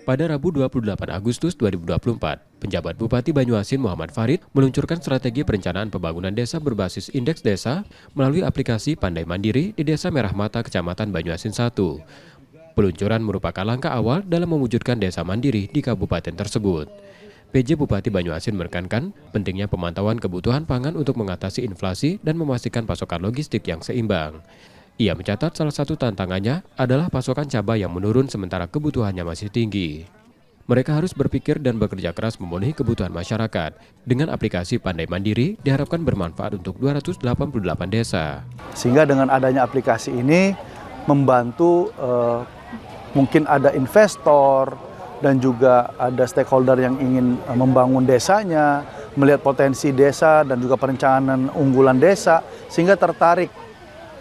Pada Rabu 28 Agustus 2024, penjabat Bupati Banyuasin Muhammad Farid meluncurkan strategi perencanaan pembangunan desa berbasis indeks desa melalui aplikasi Pandai Mandiri di Desa Merah Mata, Kecamatan Banyuasin 1. Peluncuran merupakan langkah awal dalam mewujudkan desa mandiri di kabupaten tersebut. PJ Bupati Banyuasin menekankan pentingnya pemantauan kebutuhan pangan untuk mengatasi inflasi dan memastikan pasokan logistik yang seimbang. Ia mencatat salah satu tantangannya adalah pasokan cabai yang menurun sementara kebutuhannya masih tinggi. Mereka harus berpikir dan bekerja keras memenuhi kebutuhan masyarakat. Dengan aplikasi Pandai Mandiri diharapkan bermanfaat untuk 288 desa. Sehingga dengan adanya aplikasi ini membantu mungkin ada investor dan juga ada stakeholder yang ingin membangun desanya, melihat potensi desa dan juga perencanaan unggulan desa sehingga tertarik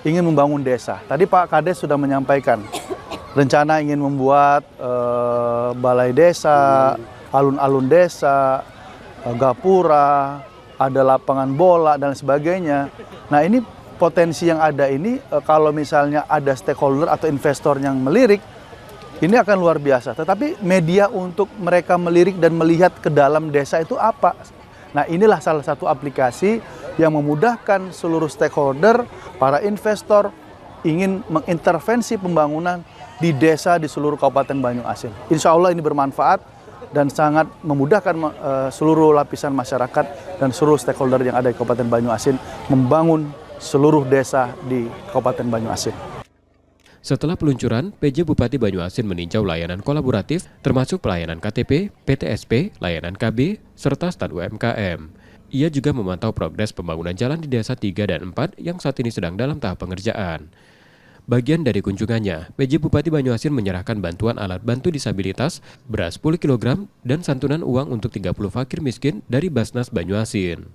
ingin membangun desa. Tadi Pak Kades sudah menyampaikan rencana ingin membuat balai desa, alun-alun desa, gapura, ada lapangan bola dan sebagainya. Nah ini potensi yang ada ini kalau misalnya ada stakeholder atau investor yang melirik, ini akan luar biasa. Tetapi media untuk mereka melirik dan melihat ke dalam desa itu apa? Nah inilah salah satu aplikasi yang memudahkan seluruh stakeholder, para investor ingin mengintervensi pembangunan di desa di seluruh Kabupaten Banyuasin. Insya Allah ini bermanfaat dan sangat memudahkan seluruh lapisan masyarakat dan seluruh stakeholder yang ada di Kabupaten Banyuasin membangun seluruh desa di Kabupaten Banyuasin. Setelah peluncuran, PJ Bupati Banyuasin meninjau layanan kolaboratif termasuk pelayanan KTP, PTSP, layanan KB, serta stand UMKM. Ia juga memantau progres pembangunan jalan di Desa 3 dan 4 yang saat ini sedang dalam tahap pengerjaan. Bagian dari kunjungannya, PJ Bupati Banyuasin menyerahkan bantuan alat bantu disabilitas, beras 10 kg, dan santunan uang untuk 30 fakir miskin dari Basnas Banyuasin.